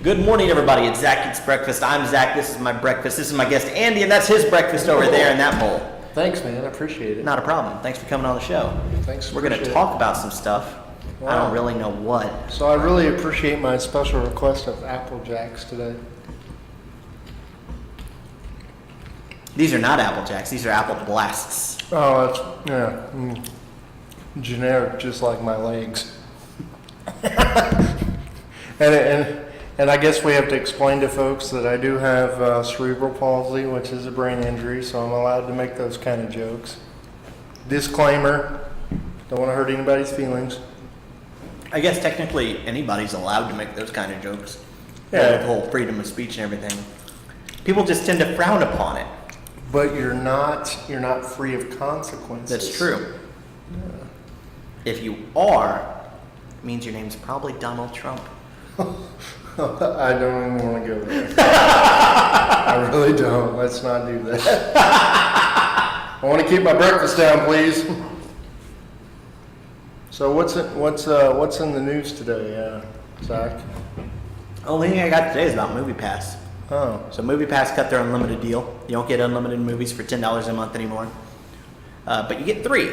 Good morning, everybody. It's Zach Eats Breakfast. I'm Zach. This is my breakfast. This is my guest, Andy, and that's his breakfast over there in that bowl. Thanks, man. I appreciate it. Not a problem. Thanks for coming on the show. Thanks. We're going to talk about some stuff. Wow. I don't really know what. So I really appreciate my special request of Apple Jacks today. These are not Apple Jacks. These are Apple Blasts. Oh, that's, generic, just like my legs. And I guess we have to explain to folks that I do have cerebral palsy, which is a brain injury, so I'm allowed to make those kind of jokes. Disclaimer, don't want to hurt anybody's feelings. I guess technically anybody's allowed to make those kind of jokes. Yeah. The whole freedom of speech and everything. People just tend to frown upon it. But you're not free of consequences. That's true. Yeah. If you are, it means your name's probably Donald Trump. I don't even want to go there. I really don't. Let's not do that. I want to keep my breakfast down, please. So what's in the news today, Zach? Only thing I got today is about moviepass. Oh. So moviepass cut their unlimited deal. You don't get unlimited movies for $10 a month anymore. But you get 3,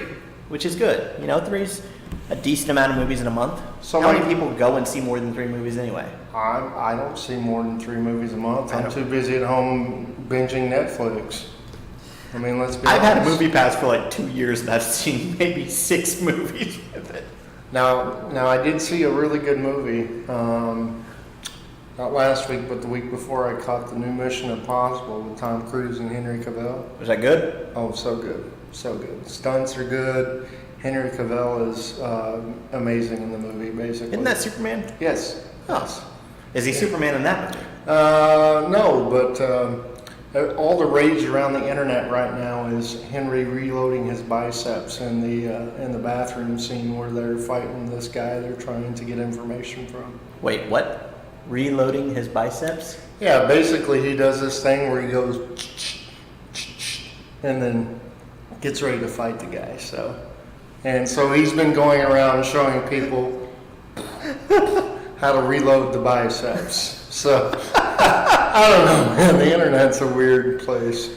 which is good. You know, 3's a decent amount of movies in a month. So how many people go and see more than 3 movies anyway? I don't see more than 3 movies a month. I'm too busy at home binging Netflix. I mean, let's be honest. I've had a moviepass for like 2 years and I've seen maybe 6 movies with it. Now I did see a really good movie. Not last week, but the week before, I caught the new Mission Impossible with Tom Cruise and Henry Cavill. Was that good? Oh, so good. So good. Stunts are good. Henry Cavill is amazing in the movie, basically. Isn't that Superman? Yes. Oh. Is he Superman in that movie? No, but all the rage around the internet right now is Henry reloading his biceps in the bathroom scene where they're fighting this guy they're trying to get information from. Wait, what? Reloading his biceps? Yeah, basically he does this thing where he goes and then gets ready to fight the guy. So he's been going around showing people how to reload the biceps. So I don't know, man. The internet's a weird place.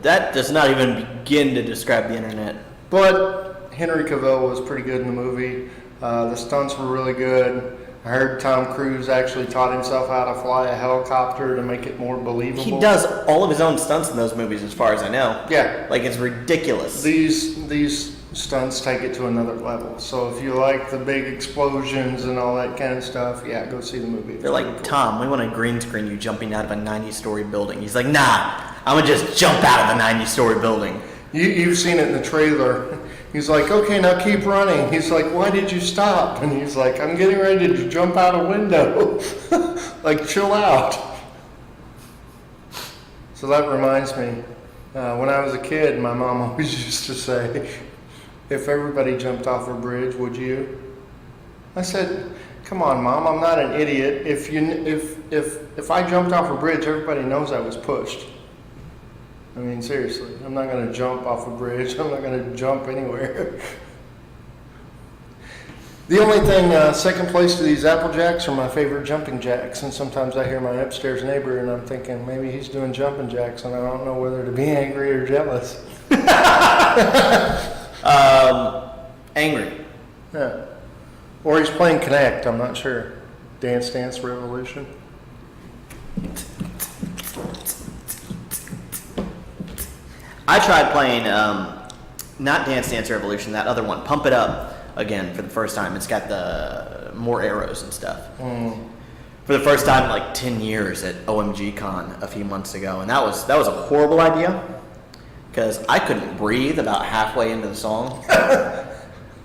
That does not even begin to describe the internet. But Henry Cavill was pretty good in the movie. The stunts were really good. I heard Tom Cruise actually taught himself how to fly a helicopter to make it more believable. He does all of his own stunts in those movies, as far as I know. Yeah. Like, it's ridiculous. These stunts take it to another level. So if you like the big explosions and all that kind of stuff, yeah, go see the movie. They're like, Tom, we want to green screen you jumping out of a 90-story building. He's like, nah, I'm going to just jump out of a 90-story building. You've seen it in the trailer. He's like, okay, now keep running. He's like, why did you stop? And he's like, I'm getting ready to jump out a window. Like, chill out. So that reminds me, when I was a kid, my mom always used to say, if everybody jumped off a bridge, would you? I said, come on, Mom, I'm not an idiot. If I jumped off a bridge, everybody knows I was pushed. I mean, seriously, I'm not going to jump off a bridge. I'm not going to jump anywhere. The only thing, second place to these Apple Jacks are my favorite jumping jacks. And sometimes I hear my upstairs neighbor and I'm thinking, maybe he's doing jumping jacks and I don't know whether to be angry or jealous. Angry. Yeah. Or he's playing Connect, I'm not sure. Dance Dance Revolution. I tried playing, not Dance Dance Revolution, that other one, Pump It Up, again for the first time. It's got the more arrows and stuff. For the first time in like 10 years at OMG Con a few months ago. And that was a horrible idea because I couldn't breathe about halfway into the song.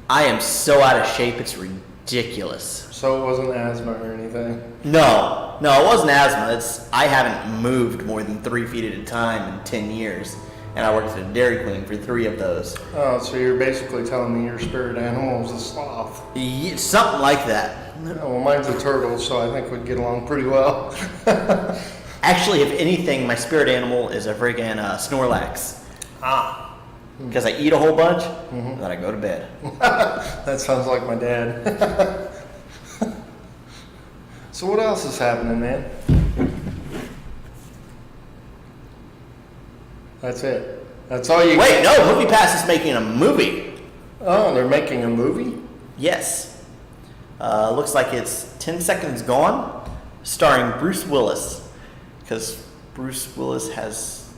I am so out of shape, it's ridiculous. So it wasn't asthma or anything? No, it wasn't asthma. I haven't moved more than 3 feet at a time in 10 years. And I worked at a Dairy Queen for 3 of those. Oh, so you're basically telling me your spirit animal is a sloth? Yeah, something like that. Oh, well, mine's a turtle, so I think we'd get along pretty well. Actually, if anything, my spirit animal is a friggin' Snorlax. Because I eat a whole bunch, and then I go to bed. That sounds like my dad. So what else is happening, man? That's it. That's all you. Wait, no, MoviePass is making a movie. Oh, they're making a movie? Yes. Looks like it's 10 Seconds Gone, starring Bruce Willis. Because Bruce Willis has...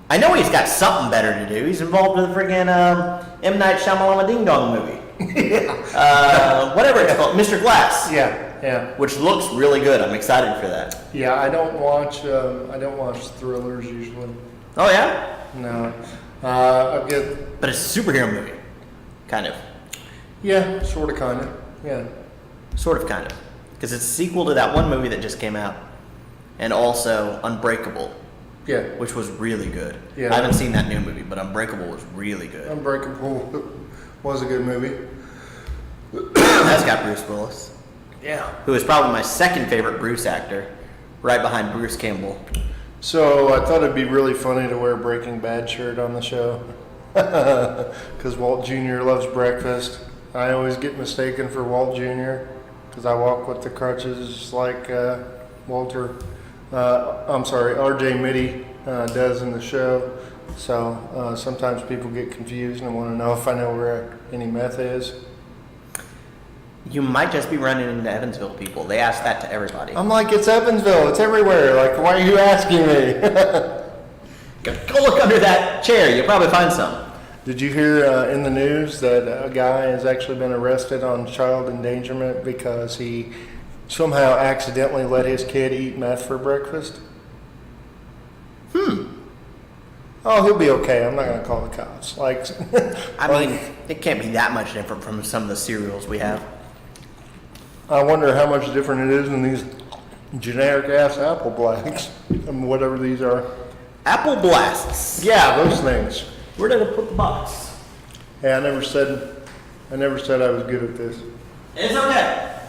I know he's got something better to do. He's involved with the friggin' M. Night Shyamalan Ding Dong movie. Whatever it's called, Mr. Glass. Yeah. Which looks really good. I'm excited for that. Yeah, I don't watch thrillers usually. Oh, yeah? No. I get... But it's a superhero movie. Kind of. Yeah, sort of, kind of. Yeah. Sort of, kind of. Because it's a sequel to that one movie that just came out. And also Unbreakable. Yeah. Which was really good. Yeah. I haven't seen that new movie, but Unbreakable was really good. Unbreakable was a good movie. That's got Bruce Willis. Yeah. Who is probably my second favorite Bruce actor, right behind Bruce Campbell. So I thought it'd be really funny to wear a Breaking Bad shirt on the show. Because Walt Jr. loves breakfast. I always get mistaken for Walt Jr. because I walk with the crutches like RJ Mitty does in the show. So sometimes people get confused and want to know if I know where any meth is. You might just be running into Evansville people. They ask that to everybody. I'm like, it's Evansville. It's everywhere. Like, why are you asking me? Go look under that chair. You'll probably find some. Did you hear in the news that a guy has actually been arrested on child endangerment because he somehow accidentally let his kid eat meth for breakfast? Oh, he'll be okay. I'm not going to call the cops. Like, I mean, it can't be that much different from some of the cereals we have. I wonder how much different it is than these generic ass Apple Blacks and whatever these are. Apple Blasts. Yeah, those things. Where did I put the box? Hey, I never said I was good at this. It's okay.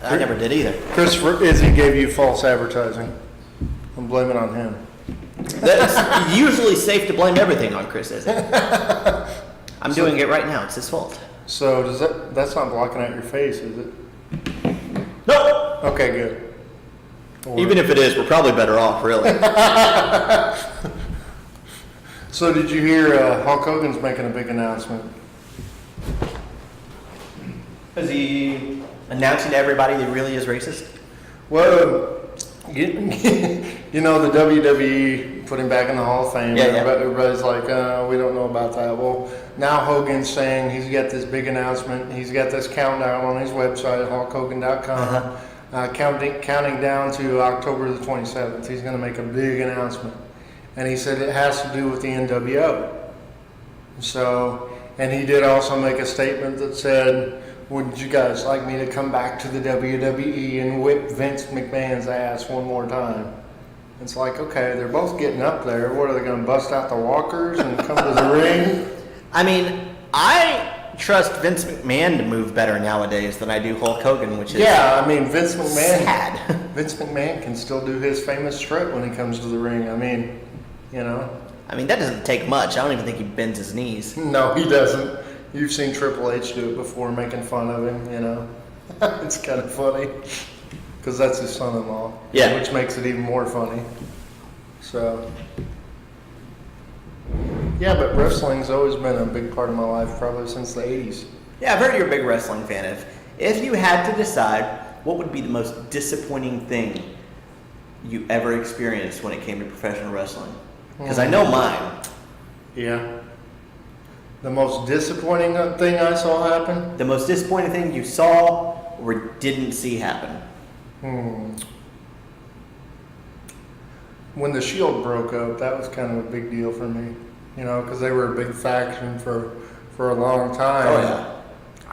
I never did either. Christopher Izzy gave you false advertising. I'm blaming on him. That's usually safe to blame everything on Chris, isn't it? I'm doing it right now. It's his fault. So that's not blocking out your face, is it? Nope. Okay, good. Even if it is, we're probably better off, really. So did you hear Hulk Hogan's making a big announcement? Is he announcing to everybody that he really is racist? Well, you know, the WWE put him back in the Hall of Fame. Yeah. Everybody's like, we don't know about that. Well, now Hogan's saying he's got this big announcement. He's got this countdown on his website, HulkHogan.com, counting down to October the 27th. He's going to make a big announcement. And he said it has to do with the NWO. So, and he did also make a statement that said, would you guys like me to come back to the WWE and whip Vince McMahon's ass one more time? It's like, okay, they're both getting up there. What, are they going to bust out the walkers and come to the ring? I mean, I trust Vince McMahon to move better nowadays than I do Hulk Hogan, which is I mean, Vince McMahon. sad. Vince McMahon can still do his famous strut when he comes to the ring. I mean, you know. I mean, that doesn't take much. I don't even think he bends his knees. No, he doesn't. You've seen Triple H do it before, making fun of him, you know. It's kind of funny because that's his son-in-law. Yeah. Which makes it even more funny. So, yeah, but wrestling's always been a big part of my life, probably since the 80s. Yeah, I've heard you're a big wrestling fan. If you had to decide, what would be the most disappointing thing you ever experienced when it came to professional wrestling? Because I know mine. Yeah. The most disappointing thing I saw happen? The most disappointing thing you saw or didn't see happen? When the Shield broke up, that was kind of a big deal for me. You know, because they were a big faction for a long time. Oh, yeah.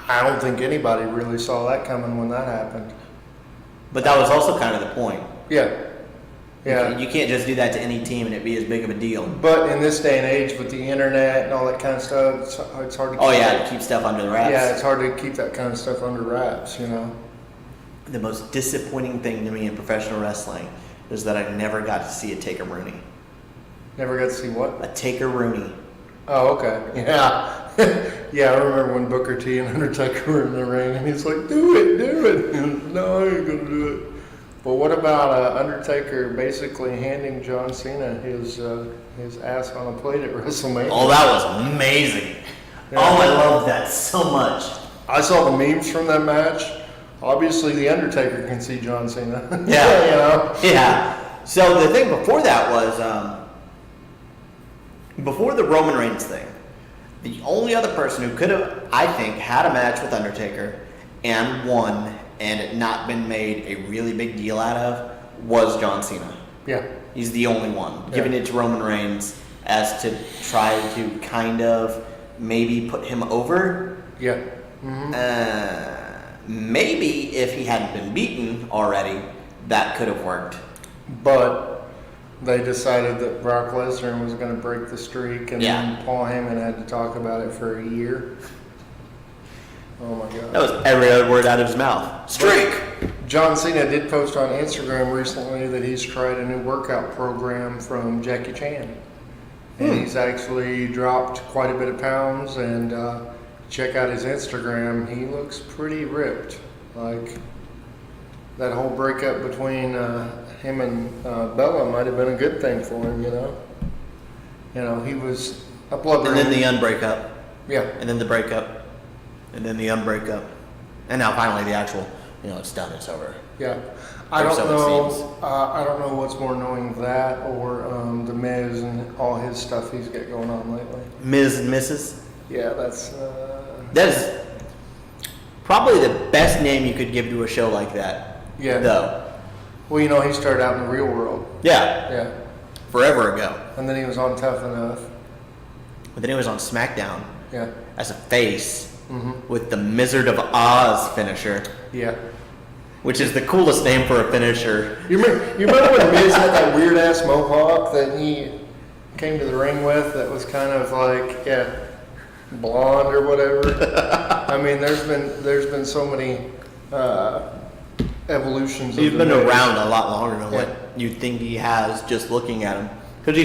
I don't think anybody really saw that coming when that happened. But that was also kind of the point. Yeah. Yeah. You can't just do that to any team and it be as big of a deal. But in this day and age, with the internet and all that kind of stuff, it's hard to To keep stuff under the wraps. Yeah, it's hard to keep that kind of stuff under wraps, you know. The most disappointing thing to me in professional wrestling is that I never got to see a Taker Rooney. Never got to see what? A Taker Rooney. Oh, okay. Yeah. Yeah, I remember when Booker T and Undertaker were in the ring, and he's like, do it. And no, I ain't going to do it. But what about Undertaker basically handing John Cena his ass on a plate at WrestleMania? Oh, that was amazing. Yeah. Oh, I love that so much. I saw the memes from that match. Obviously, the Undertaker can see John Cena. Yeah. You know? Yeah. So the thing before that was, before the Roman Reigns thing, the only other person who could have, I think, had a match with Undertaker and won and it not been made a really big deal out of was John Cena. Yeah. He's the only one. Yeah. Giving it to Roman Reigns as to try to kind of maybe put him over. Yeah. Mm-hmm. Maybe if he hadn't been beaten already, that could have worked. But they decided that Brock Lesnar was going to break the streak, and Yeah. then Paul Heyman had to talk about it for a year. Oh my God. That was every other word out of his mouth. Streak! John Cena did post on Instagram recently that he's tried a new workout program from Jackie Chan. And he's actually dropped quite a bit of pounds, and check out his Instagram. He looks pretty ripped. Like, that whole breakup between him and Bella might have been a good thing for him, you know? You know, he was a blood. And then the unbreakup. Yeah. And then the breakup. And then the unbreakup. And now finally the actual, it's done, it's over. Yeah. I Or don't so it know. seems. I don't know what's more annoying, that or the Miz and all his stuff he's got going on lately. Ms. and Mrs. Yeah, that's. That is probably the best name you could give to a show like that. Yeah. Though. Well, you know, he started out in the real world. Yeah. Yeah. Forever ago. And then he was on Tough Enough. But then he was on SmackDown Yeah. as a face Mm-hmm. with the Wizard of Oz finisher, Yeah. which is the coolest name for a finisher. You remember when Miz had that weird ass mohawk that he came to the ring with that was kind of like, blonde or whatever? I mean, there's been so many evolutions. He's of been the Miz. around a lot longer than Yeah. what you think he has just looking at him. Because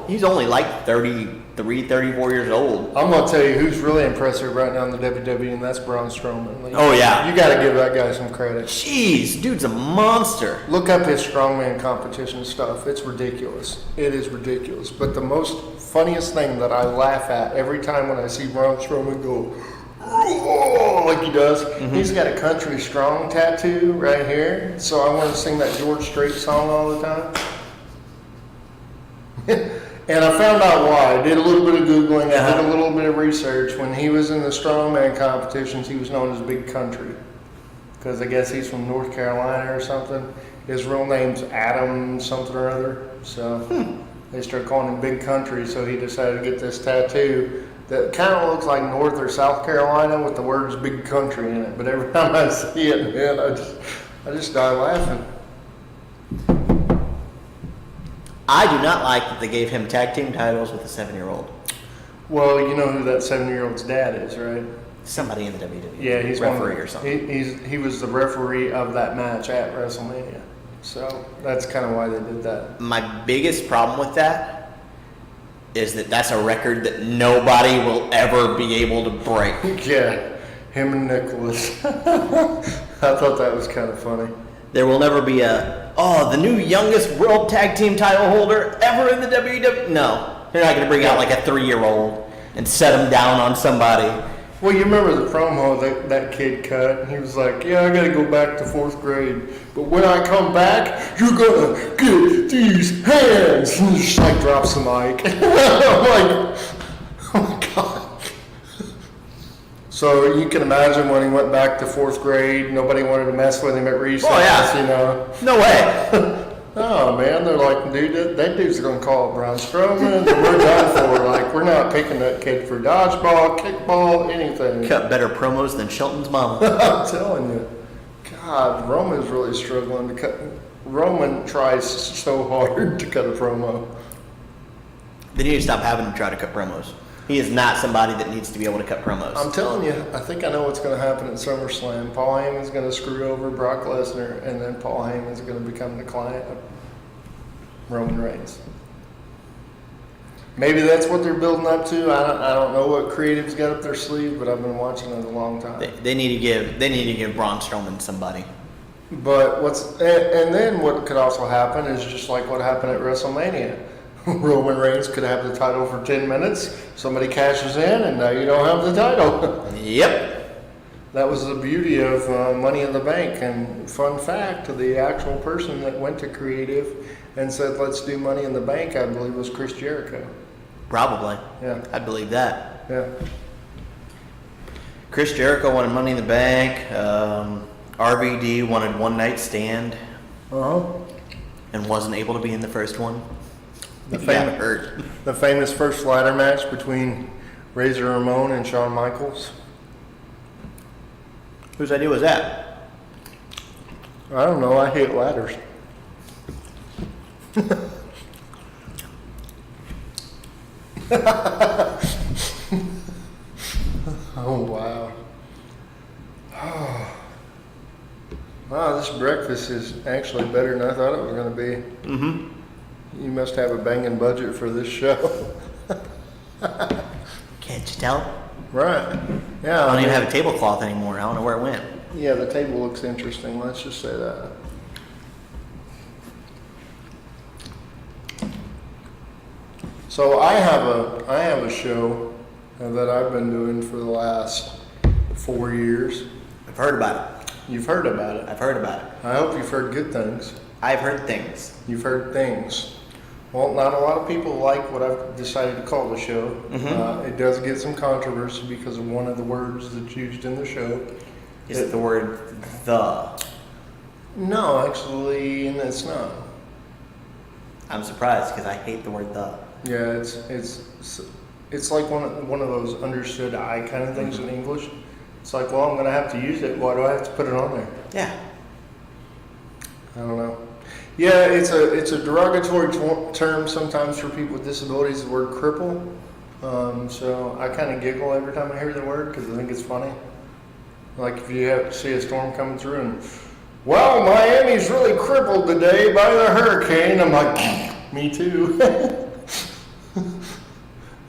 he's only like 33, 34 years old. I'm gonna tell you who's really impressive right now in the WWE, and that's Braun Strowman. Oh, yeah. You got to give that guy some credit. Jeez, dude's a monster. Look up his strongman competition stuff. It's ridiculous. It is ridiculous. But the most funniest thing that I laugh at every time when I see Braun Strowman go, "Oh," like he does, he's got a country strong tattoo right here. So I want to sing that George Strait song all the time. And I found out why. I did a little bit of Googling. I did a little bit of research. When he was in the strongman competitions, he was known as Big Country. Because I guess he's from North Carolina or something. His real name's Adam something or other. So they started calling him Big Country, so he decided to get this tattoo that kind of looks like North or South Carolina with the words Big Country in it. But every time I see it, man, I just die laughing. I do not like that they gave him tag team titles with a 7-year-old. Well, you know who that 7-year-old's dad is, right? Somebody in the WWE. Yeah, he's referee or something. He was the referee of that match at WrestleMania. So that's kind of why they did that. My biggest problem with that is that that's a record that nobody will ever be able to break. Yeah, him and Nicholas. I thought that was kind of funny. There will never be the new youngest world tag team title holder ever in the WWE. No, they're not going to bring out like a 3-year-old and set him down on somebody. Well, you remember the promo that kid cut? He was like, "Yeah, I got to go back to 4th grade, but when I come back, you're going to get these hands." And he just like drops the mic. I'm like, oh my God. So you can imagine when he went back to 4th grade, nobody wanted to mess with him at recess, Oh, yeah. you know. No way. Oh man, they're like, dude, that dude's gonna call it Braun Strowman, and we're done for. Like, we're not picking that kid for dodgeball, kickball, anything. Cut better promos than Shelton's mama. I'm telling you. God, Roman's really struggling to cut. Roman tries so hard to cut a promo. They need to stop having him try to cut promos. He is not somebody that needs to be able to cut promos. I'm telling you, I think I know what's going to happen at SummerSlam. Paul Heyman's going to screw over Brock Lesnar, and then Paul Heyman's going to become the client of Roman Reigns. Maybe that's what they're building up to. I don't know what creative's got up their sleeve, but I've been watching it a long time. They need to give Braun Strowman somebody. But and then what could also happen is just like what happened at WrestleMania. Roman Reigns could have the title for 10 minutes, somebody cashes in, and now you don't have the title. Yep. That was the beauty of Money in the Bank. And fun fact, the actual person that went to creative and said, let's do Money in the Bank, I believe was Chris Jericho. Probably. Yeah. I believe that. Yeah. Chris Jericho wanted Money in the Bank. RVD wanted One Night Stand Uh-huh. and wasn't able to be in the first one. The He fam- got hurt. The famous first ladder match between Razor Ramon and Shawn Michaels. Whose idea was that? I don't know, I hate ladders. Oh, wow. Wow, this breakfast is actually better than I thought it was going to be. Mm-hmm. You must have a banging budget for this show. Can't you tell? Right. Yeah. I don't even have a tablecloth anymore. I don't know where it went. Yeah, the table looks interesting. Let's just say that. So I have a show that I've been doing for the last 4 years. I've heard about it. You've heard about it. I've heard about it. I hope you've heard good things. I've heard things. You've heard things. Well, not a lot of people like what I've decided to call the show. Mhm. It does get some controversy because of one of the words that's used in the show. Is it the word the? No, actually, it's not. I'm surprised because I hate the word the. Yeah, it's like one of those understood I kind of things in English. It's like, well, I'm going to have to use it. Why do I have to put it on there? Yeah. I don't know. Yeah, it's a derogatory term sometimes for people with disabilities. The word cripple. So I kind of giggle every time I hear the word because I think it's funny. Like if you see a storm coming through and, well, Miami's really crippled today by the hurricane. I'm like, me too.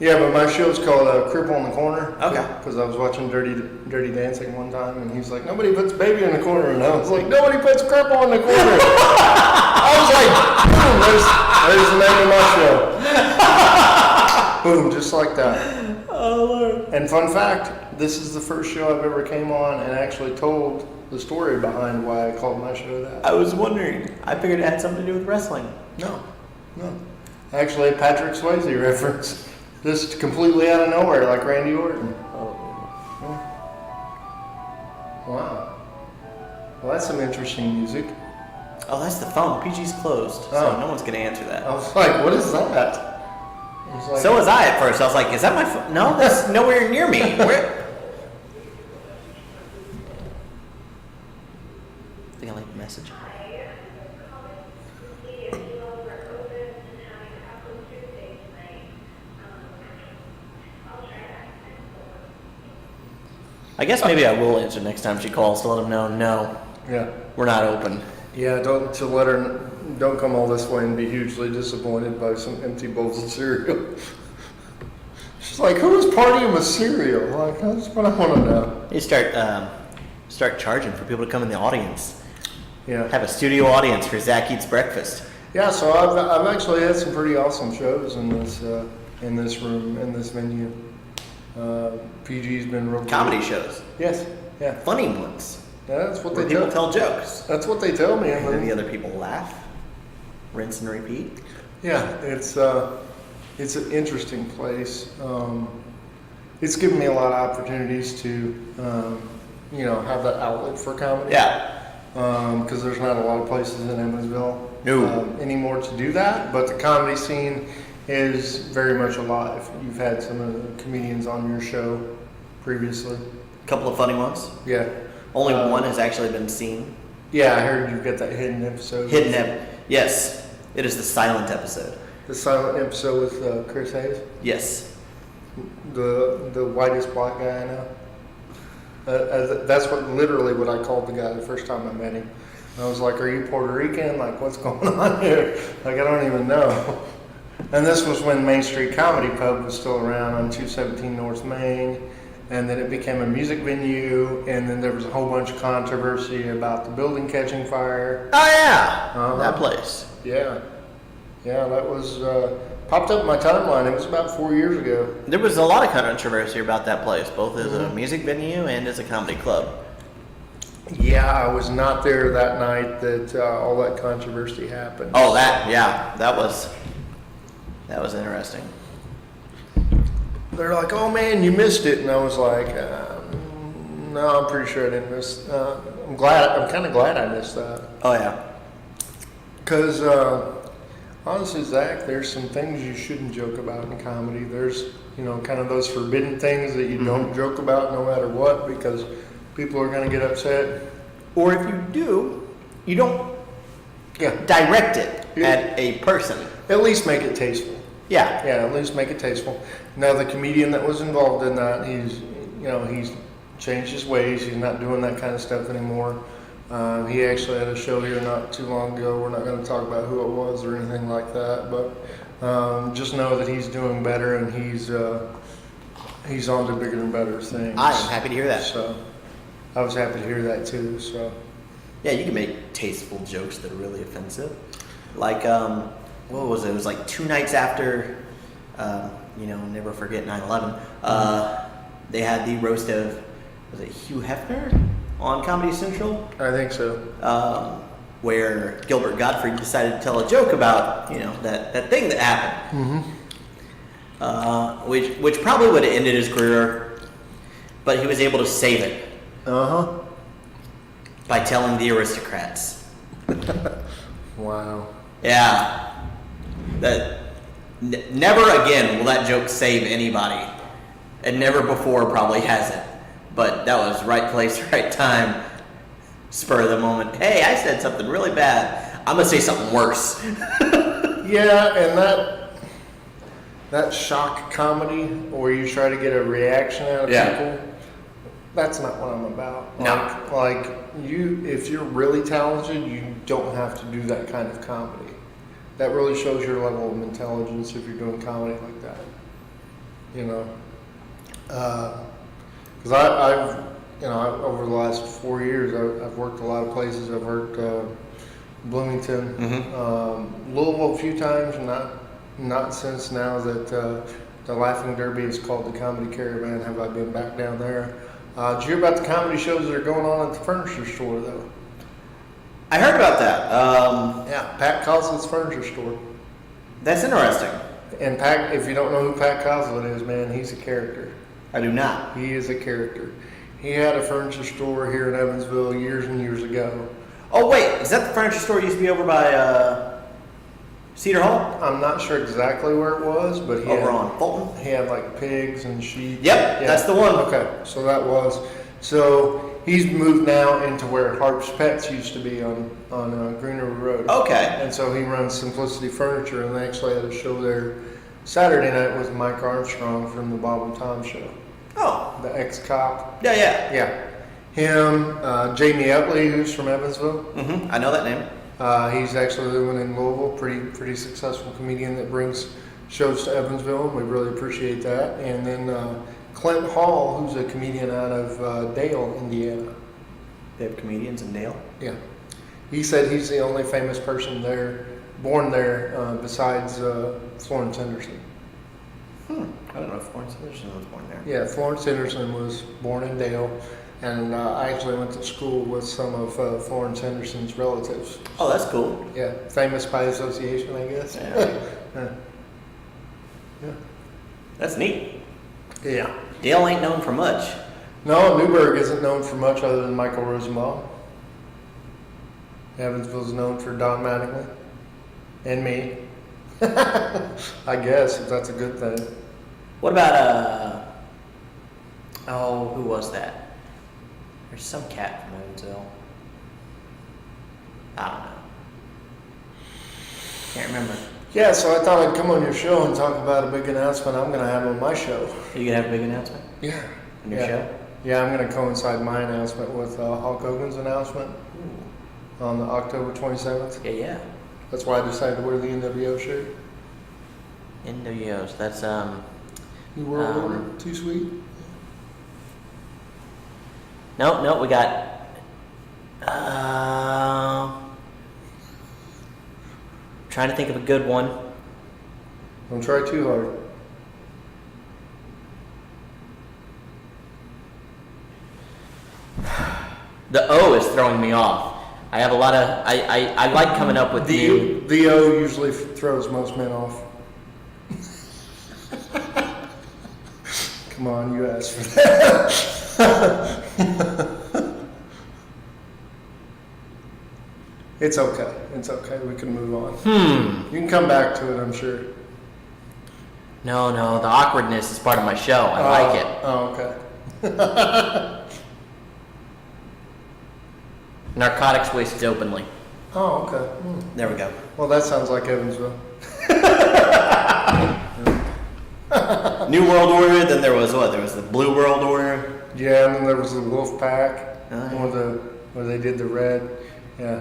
Yeah, but my show's called Cripple in the Corner. Okay. Because I was watching Dirty Dancing one time, and he's like, nobody puts baby in the corner. And I was like, nobody puts cripple in the corner. I was like, boom, there's the name of my show. Boom, just like that. Oh, Lord. And fun fact, this is the first show I've ever came on and actually told the story behind why I called my show that. I was wondering. I figured it had something to do with wrestling. No. Actually, a Patrick Swayze reference. Just completely out of nowhere, like Randy Orton. Oh. Wow. Well, that's some interesting music. Oh, that's the phone. PG's closed, so Oh. no one's going to answer that. I was like, what is that? I was like, So was I at first. I was like, is that my phone? No, that's nowhere near me. Where? I think I left a message. I guess maybe I will answer next time she calls to let them know, no, yeah. we're not open. Yeah, don't come all this way and be hugely disappointed by some empty bowls of cereal. She's like, who is partying with cereal? Like, that's what I want to know. You start charging for people to come in the audience. Yeah. Have a studio audience for Zach Eats Breakfast. Yeah, so I've actually had some pretty awesome shows in this room, in this venue. PG's been real Comedy good. shows. Yes, yeah. Funny ones. Yeah, that's what Where they people tell. tell jokes. That's what they tell me. And then the other people laugh. Rinse and repeat. Yeah, it's an interesting place. It's given me a lot of opportunities to, have that outlet for comedy. Yeah. Because there's not a lot of places in Emmonsville No. anymore to do that. But the comedy scene is very much alive. You've had some of the comedians on your show previously. A couple of funny ones. Yeah. Only one has actually been seen. Yeah, I heard you've got that hidden episode. Yes. It is the silent episode. The silent episode with Chris Hayes. Yes. The whitest black guy I know. That's literally what I called the guy the first time I met him. I was like, are you Puerto Rican? Like, what's going on here? Like, I don't even know. And this was when Main Street Comedy Pub was still around on 217 North Main. and then it became a music venue, and then there was a whole bunch of controversy about the building catching fire. Oh yeah, Uh-huh. that place. Yeah, that was popped up in my timeline. It was about 4 years ago. There was a lot of controversy about that place, both as a music venue and as a comedy club. Yeah, I was not there that night that all that controversy happened. Oh, that was interesting. They're like, "Oh man, you missed it," and I was like, "No, I'm pretty sure I didn't miss. I'm kind of glad I missed that." Oh yeah. Because honestly, Zach, there's some things you shouldn't joke about in comedy. There's, kind of those forbidden things that you don't joke about no matter what, because people are going to get upset. Or if you do, you don't Yeah, direct it at a person. at least make it tasteful. Yeah. Yeah, at least make it tasteful. Now, the comedian that was involved in that, he's changed his ways. He's not doing that kind of stuff anymore. He actually had a show here not too long ago. We're not going to talk about who it was or anything like that, but just know that he's doing better, and he's on to bigger and better things. I am happy to hear that. So I was happy to hear that too. So Yeah, you can make tasteful jokes that are really offensive. Like, what was it? It was like 2 nights after, never forget 9/11. They had the roast of, was it Hugh Hefner on Comedy Central? I think so. Where Gilbert Gottfried decided to tell a joke about, that thing that happened. Which probably would have ended his career, but he was able to save it by telling the aristocrats. Wow. Yeah. That never again will that joke save anybody. And never before probably has it. But that was right place, right time. Spur of the moment. Hey, I said something really bad. I'm gonna say something worse. Yeah, and that shock comedy where you try to get a reaction out of people, that's not what I'm about. No. Like if you're really talented, you don't have to do that kind of comedy. That really shows your level of intelligence if you're doing comedy like that. Because I've over the last 4 years, I've worked a lot of places. I've worked Bloomington, Louisville a few times, not since now that the Laughing Derby is called the Comedy Caravan. Have I been back down there? Did you hear about the comedy shows that are going on at the furniture store, though? I heard about that. Yeah, Pat Coslett's furniture store. That's interesting. And Pat, if you don't know who Pat Coslett is, man, he's a character. I do not. He is a character. He had a furniture store here in Evansville years and years ago. Oh wait, is that the furniture store used to be over by Cedar Hall? I'm not sure exactly where it was, but Over on Fulton? he had like pigs and sheep. Yep, that's the one. Okay, so that was. So he's moved now into where Harp's Pets used to be on Greener Road. Okay. And so he runs Simplicity Furniture, and they actually had a show there Saturday night with Mike Armstrong from the Bob and Tom Show. Oh. The ex-cop. Yeah. Yeah. Him, Jamie Utley, who's from Evansville. I know that name. He's actually living in Louisville, pretty successful comedian that brings shows to Evansville, and we really appreciate that. And then Clint Hall, who's a comedian out of Dale, Indiana. They have comedians in Dale? Yeah. He said he's the only famous person there, born there, besides Florence Henderson. I don't know if Florence Henderson was born there. Yeah, Florence Henderson was born in Dale, and I actually went to school with some of Florence Henderson's relatives. Oh, that's cool. Yeah, famous by association, I guess. Yeah. Yeah. That's neat. Yeah. Dale ain't known for much. No, Newburgh isn't known for much other than Michael Rosenbaum. Evansville's known for Don Mattingly and me. I guess, if that's a good thing. What about, who was that? There's some cat from Evansville. I don't know. Can't remember. Yeah, so I thought I'd come on your show and talk about a big announcement I'm going to have on my show. You gonna have a big announcement Yeah. on your show? Yeah, I'm going to coincide my announcement with Hulk Hogan's announcement on the October 27th. Yeah. That's why I decided to wear the NWO shirt. NWOs. That's New World Order, Too Sweet. No, we got. Trying to think of a good one. Don't try too hard. The O is throwing me off. I have a lot of. I like coming up with new. The O usually throws most men off. Come on, you asked for that. It's okay. It's okay. We can move on. You can come back to it, I'm sure. No, the awkwardness is part of my show. I like it. Oh, okay. Narcotics wasted openly. Oh, okay. There we go. Well, that sounds like Evansville. New World Order. Then there was what? There was the Blue World Order. Yeah, and then there was the Wolf Pack, Oh, where they did the red. Yeah.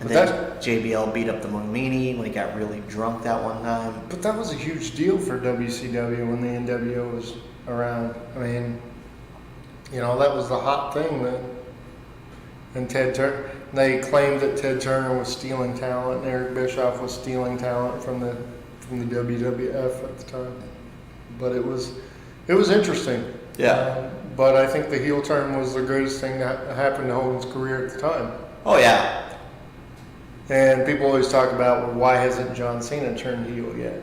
And But then that- JBL beat up the Moonini when he got really drunk that one time. But that was a huge deal for WCW when the NWO was around. I mean, that was the hot thing then. And they claimed that Ted Turner was stealing talent, and Eric Bischoff was stealing talent from the WWF at the time. But it was interesting. Yeah. But I think the heel turn was the greatest thing that happened to Hogan's career at the time. Oh yeah. And people always talk about, well, why hasn't John Cena turned heel yet?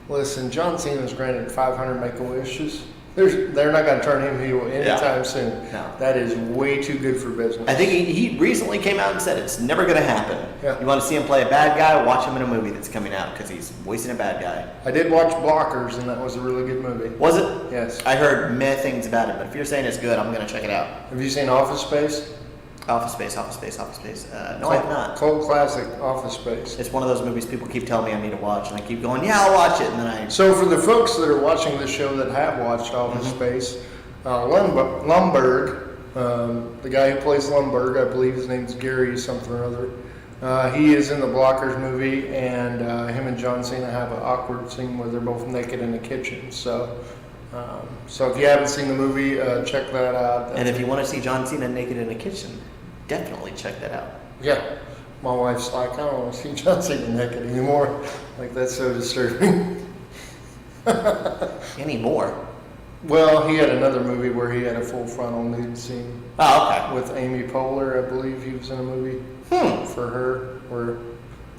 Listen, John Cena's granted 500 Make-A-Wishes. They're not going to turn him heel anytime soon. No. That is way too good for business. I think he recently came out and said it's never going to happen. Yeah. You want to see him play a bad guy? Watch him in a movie that's coming out because he's voicing a bad guy. I did watch Blockers, and that was a really good movie. Was it? Yes. I heard meh things about it, but if you're saying it's good, I'm going to check it out. Have you seen Office Space? Office Space. No, I have not. Cult classic, Office Space. It's one of those movies people keep telling me I need to watch, and I keep going, yeah, I'll watch it, and then I. So for the folks that are watching this show that have watched Office Space, Lumberg, the guy who plays Lumberg, I believe his name's Gary something or other, he is in the Blockers movie, and him and John Cena have an awkward scene where they're both naked in the kitchen. So if you haven't seen the movie, check that out. And if you want to see John Cena naked in a kitchen, definitely check that out. Yeah. My wife's like, I don't want to see John Cena naked anymore. Like, that's so disturbing. Anymore. Well, he had another movie where he had a full frontal nude scene Oh, okay. with Amy Poehler. I believe he was in a movie for her where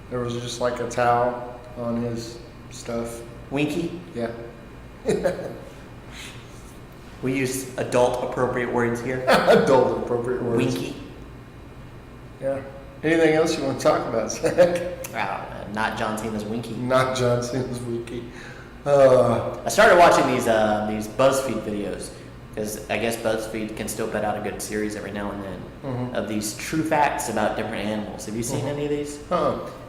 there was just like a towel on his stuff. Winky. Yeah. We use adult appropriate words here. Adult appropriate words. Winky. Yeah. Anything else you want to talk about, Zach? Not John Cena's Winky. Not John Cena's wiki. I started watching these BuzzFeed videos because I guess BuzzFeed can still put out a good series every now and then of these true facts about different animals. Have you seen any of these?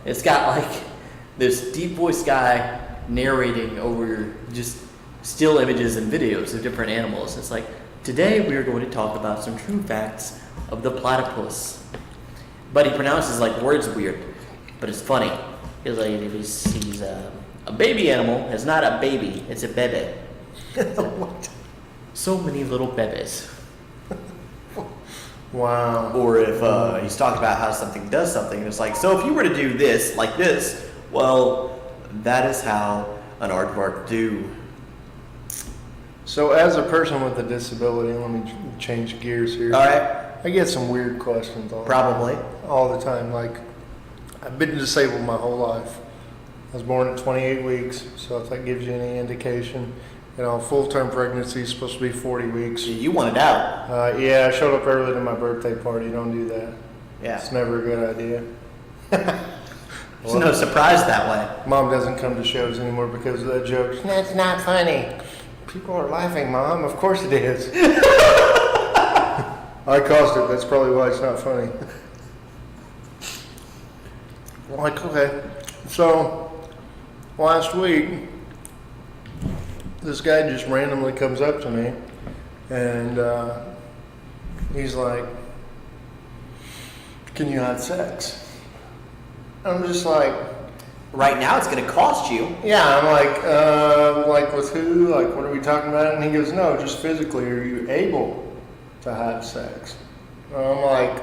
It's got like this deep voice guy narrating over just still images and videos of different animals. It's like, today we are going to talk about some true facts of the platypus. But he pronounces like words weird, but it's funny. He's a baby animal. It's not a baby, it's a bebe. What? So many little bebes. Wow. Or if he's talking about how something does something, it's like, so if you were to do this, like this, well, that is how an aardvark do. So as a person with a disability, let me change gears here. All right. I get some weird questions Probably. all the time. Like, I've been disabled my whole life. I was born at 28 weeks, so if that gives you any indication. Full-term pregnancy is supposed to be 40 weeks. You wanted out. Yeah, I showed up early to my birthday party. Don't do that. Yeah. It's never a good idea. There's no surprise that way. Mom doesn't come to shows anymore because of that joke. That's not funny. People are laughing, Mom. Of course it is. I caused it. That's probably why it's not funny. Like, okay. So, last week, this guy just randomly comes up to me and he's like, can you have sex? I'm just like, Right now, it's going to cost you. yeah, I'm like with who? Like, what are we talking about? And he goes, no, just physically, are you able to have sex. And I'm like,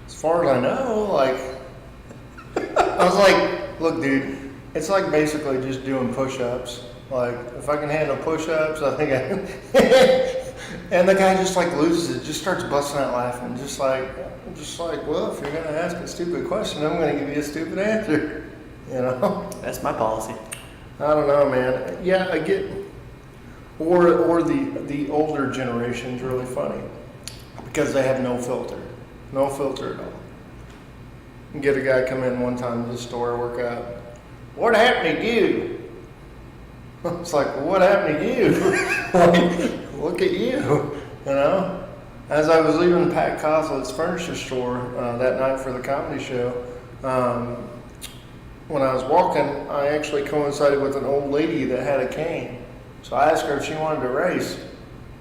as far as I know, like, I was like, look, dude, it's like basically just doing push-ups. Like, if I can handle push-ups, I think I can. And the guy just like loses it, just starts busting out laughing, just like, well, if you're gonna ask a stupid question, I'm gonna give you a stupid answer. You know? That's my policy. I don't know, man. Yeah, I get, or the older generation's really funny because they have no filter at all. You get a guy come in one time to the store, work out. What happened to you? It's like, well, what happened to you? Like, look at you, you know? As I was leaving Pat Coslett's furniture store that night for the comedy show, when I was walking, I actually coincided with an old lady that had a cane. So I asked her if she wanted to race.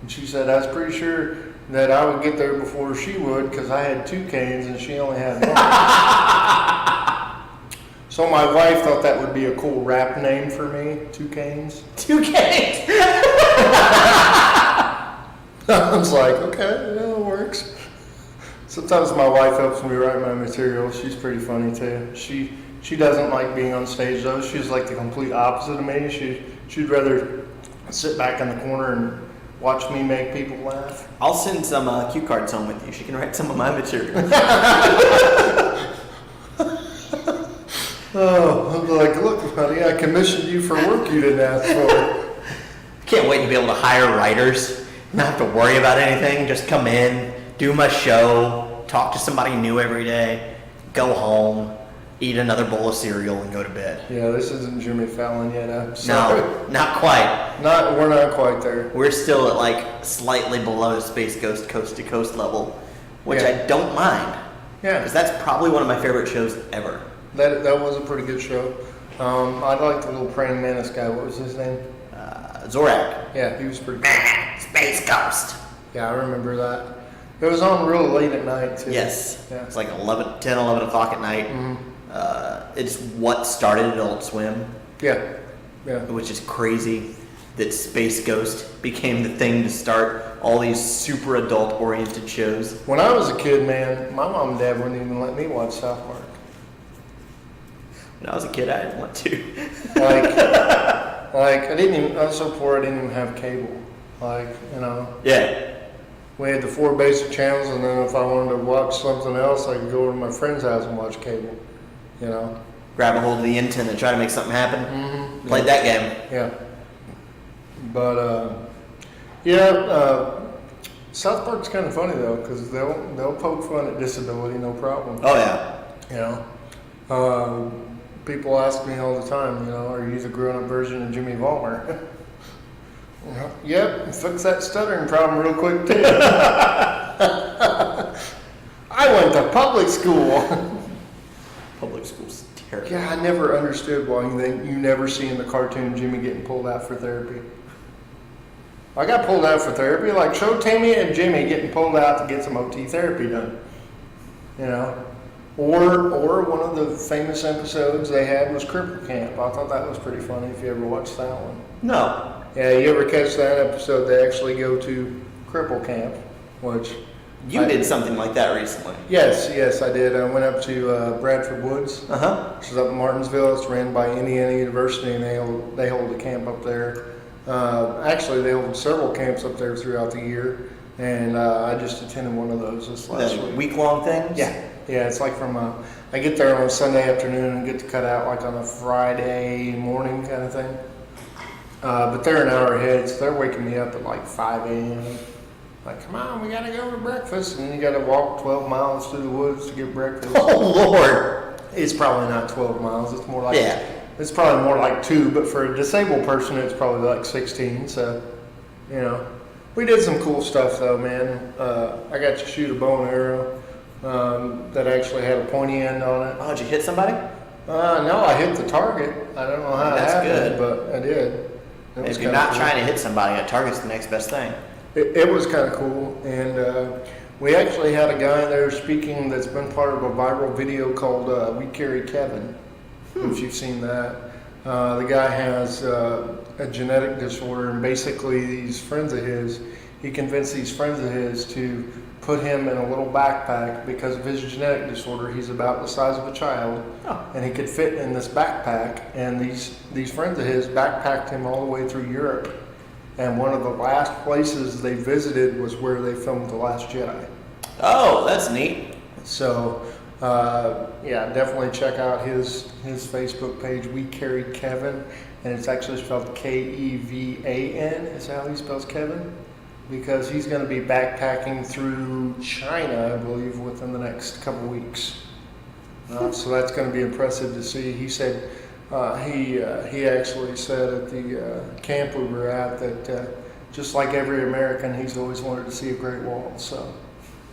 And she said, I was pretty sure that I would get there before she would because I had 2 canes and she only had 1. So my wife thought that would be a cool rap name for me, 2 canes. 2 canes! I was like, okay, yeah, it works. Sometimes my wife helps me write my material. She's pretty funny too. She doesn't like being on stage though. She's like the complete opposite of me. She'd rather sit back in the corner and watch me make people laugh. I'll send some cue cards home with you. She can write some of my material. Oh, I'm like, look, honey, I commissioned you for work you didn't ask for. Can't wait to be able to hire writers. Not have to worry about anything. Just come in, do my show, talk to somebody new every day, go home, eat another bowl of cereal, and go to bed. Yeah, this isn't Jimmy Fallon yet. I'm sorry. No, not quite. We're not quite there. We're still at like slightly below Space Ghost Coast to Coast level, which Yeah. I don't mind. Yeah. Because that's probably one of my favorite shows ever. That was a pretty good show. I liked the little praying mantis guy. What was his name? Zorak. Yeah, he was pretty cool. Space Ghost. Yeah, I remember that. It was on real late at night, too. Yes. Yeah. It's like 10, 11 o'clock at night. Mm-hmm. It's what started Adult Swim, Yeah. Yeah. which is crazy that Space Ghost became the thing to start all these super adult-oriented shows. When I was a kid, man, my mom and dad wouldn't even let me watch South Park. When I was a kid, I didn't want to. Like I was so poor I didn't even have cable. Like, you know, Yeah. we had the 4 basic channels, and then if I wanted to watch something else, I could go over to my friend's house and watch cable, you know. Grab a hold of the antenna and try to make something happen. Mm-hmm. Played that game. Yeah. But, South Park's kind of funny, though, because they'll poke fun at disability, no problem. Oh, yeah. You know? People ask me all the time, you know, are you the grown-up version of Jimmy Vollmer? Yep, fix that stuttering problem real quick, too. I went to public school. Public school's terrible. Yeah, I never understood why you never see in the cartoon Jimmy getting pulled out for therapy. I got pulled out for therapy, like show Timmy and Jimmy getting pulled out to get some OT therapy done. You know? Or one of the famous episodes they had was Cripple Camp. I thought that was pretty funny if you ever watched that one. No. Yeah, you ever catch that episode? They actually go to Cripple Camp, which... You did something like that recently. Yes, I did. I went up to Bradford Woods, Uh-huh. which is up in Martinsville. It's ran by Indiana University, and they hold a camp up there. Actually, they hold several camps up there throughout the year, and I just attended one of those this last The week. week-long things? Yeah, it's like from I get there on a Sunday afternoon and get to cut out like on a Friday morning kind of thing. But they're an hour ahead, so they're waking me up at like 5 a.m. Like, come on, we gotta go to breakfast, and then you gotta walk 12 miles through the woods to get breakfast. Oh, Lord. It's probably not 12 miles. It's more like Yeah. It's probably more like 2, but for a disabled person, it's probably like 16. So, you know, we did some cool stuff though, man. I got to shoot a bow and arrow that actually had a pointy end on it. Oh, did you hit somebody? No, I hit the target. I don't know how That's it happened, good. but I did. It was If you're kinda not cool. trying to hit somebody, a target's the next best thing. It was kind of cool, and we actually had a guy there speaking that's been part of a viral video called "We Carry Kevin." If you've seen that, the guy has a genetic disorder, and basically these friends of his, he convinced these friends of his to put him in a little backpack because of his genetic disorder. He's about the size of a child, and he could fit in this backpack. And these friends of his backpacked him all the way through Europe. And one of the last places they visited was where they filmed The Last Jedi. Oh, that's neat. So, yeah, definitely check out his Facebook page, We Carried Kevin, and it's actually spelled Kevan. Is that how he spells Kevin? Because he's going to be backpacking through China, I believe, within the next couple weeks. So that's going to be impressive to see. He said he actually said at the camp we were at that just like every American, he's always wanted to see a Great Wall. So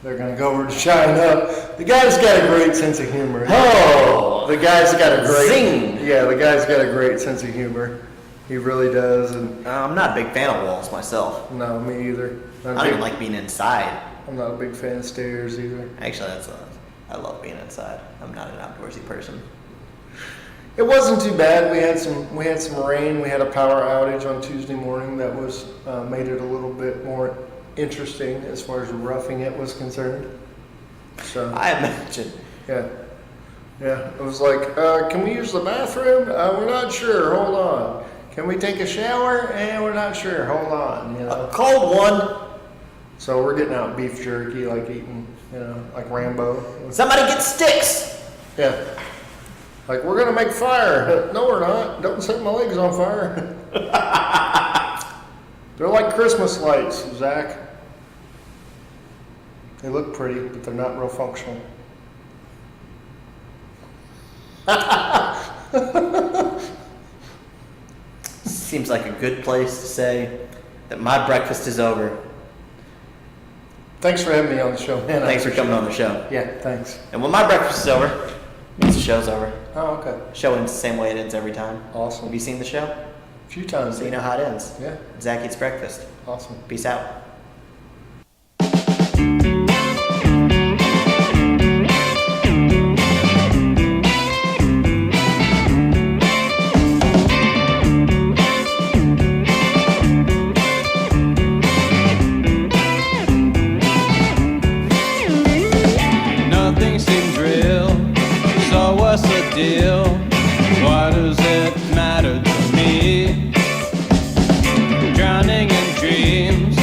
they're going to go over to China. The guy's got a great sense of humor. Oh, the guy's got a great zing. Yeah, the guy's got a great sense of humor. He really does. And I'm not a big fan of walls myself. no, me either. I don't even like being inside. I'm not a big fan of stairs either. Actually, I love being inside. I'm not an outdoorsy person. It wasn't too bad. We had some rain. We had a power outage on Tuesday morning that was made it a little bit more interesting as far as roughing it was concerned. So I imagine. yeah. It was like, can we use the bathroom? We're not sure. Hold on. Can we take a shower? We're not sure. Hold on. You know. A cold one. So we're getting out beef jerky, like eating, like Rambo. Somebody get sticks. Yeah. Like, we're gonna make fire. No, we're not. Don't set my legs on fire. They're like Christmas lights, Zach. They look pretty, but they're not real functional. Seems like a good place to say that my breakfast is over. Thanks for having me on the show, man. Thanks for coming on the show. Yeah, thanks. And when my breakfast is over, means the show's over. Oh, okay. Show ends the same way it ends every time. Awesome. Have you seen the show? A few times. So you know how it ends. Yeah. Zach eats breakfast. Awesome. Peace out. Nothing seems real, so what's the deal? Why does it matter to me? Drowning in dreams,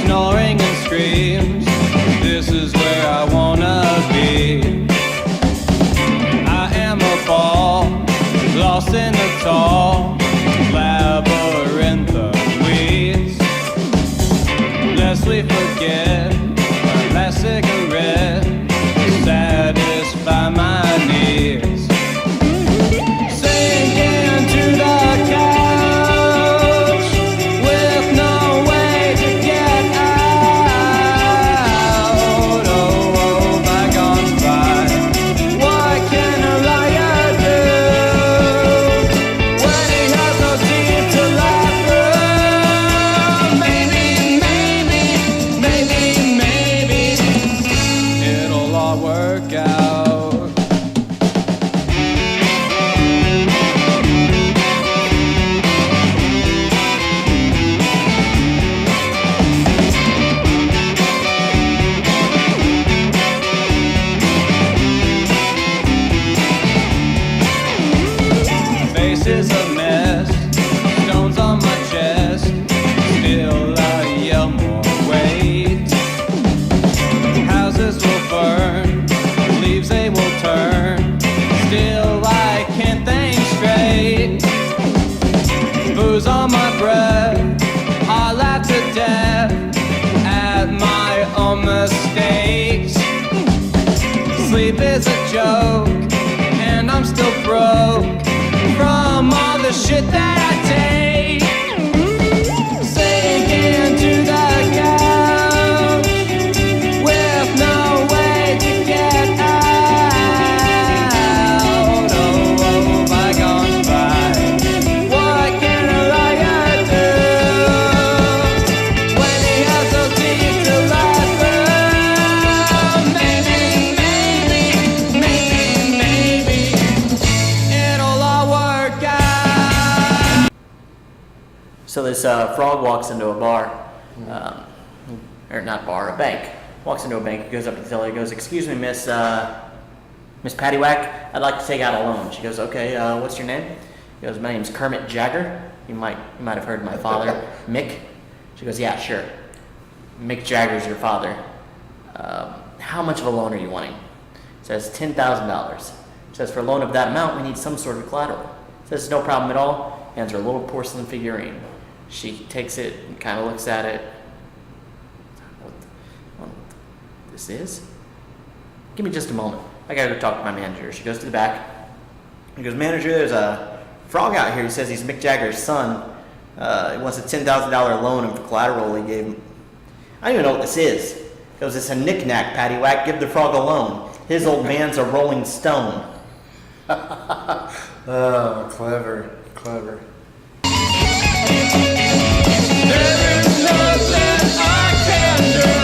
snoring and screams. This is where I wanna be. I am a ball, lost in the tall labyrinth of weeds. Lest we forget our last cigarette, satisfy my needs. Sinking to the couch with no way to get out. Oh, bygones by. What can a liar do when he has no teeth to laugh through? Maybe it'll all work out. Face is a mess, stones on my chest, still I yell more weight. Houses will burn, leaves they will turn, still I can't think straight. Booze on my breath, I laugh to death at my own mistakes. Sleep is a joke, and I'm still broke from all the shit that I take. Sinking to the couch with no way to get out. Oh, bygones by. What can a liar do when he has no teeth to laugh through? Maybe it'll all work out. So this frog walks into a bar. or not bar, a bank. Walks into a bank, goes up to the teller, goes, "Excuse me, Miss Paddywhack, I'd like to take out a loan." She goes, "Okay, what's your name?" He goes, "My name's Kermit Jagger. You might have heard of my father, Mick." She goes, "Yeah, sure. Mick Jagger's your father. How much of a loan are you wanting?" Says $10,000. Says, "For a loan of that amount, we need some sort of collateral." Says, "No problem at all." Hands her a little porcelain figurine. She takes it and kind of looks at it. What this is? "Give me just a moment. I gotta go talk to my manager." She goes to the back. He goes, "Manager, there's a frog out here. He says he's Mick Jagger's son. He wants a $10,000 loan of collateral he gave him." "I don't even know what this is." He goes, "It's a knick-knack, Paddywhack. Give the frog a loan. His old man's a rolling stone." Oh, clever, clever. There is nothing I can do.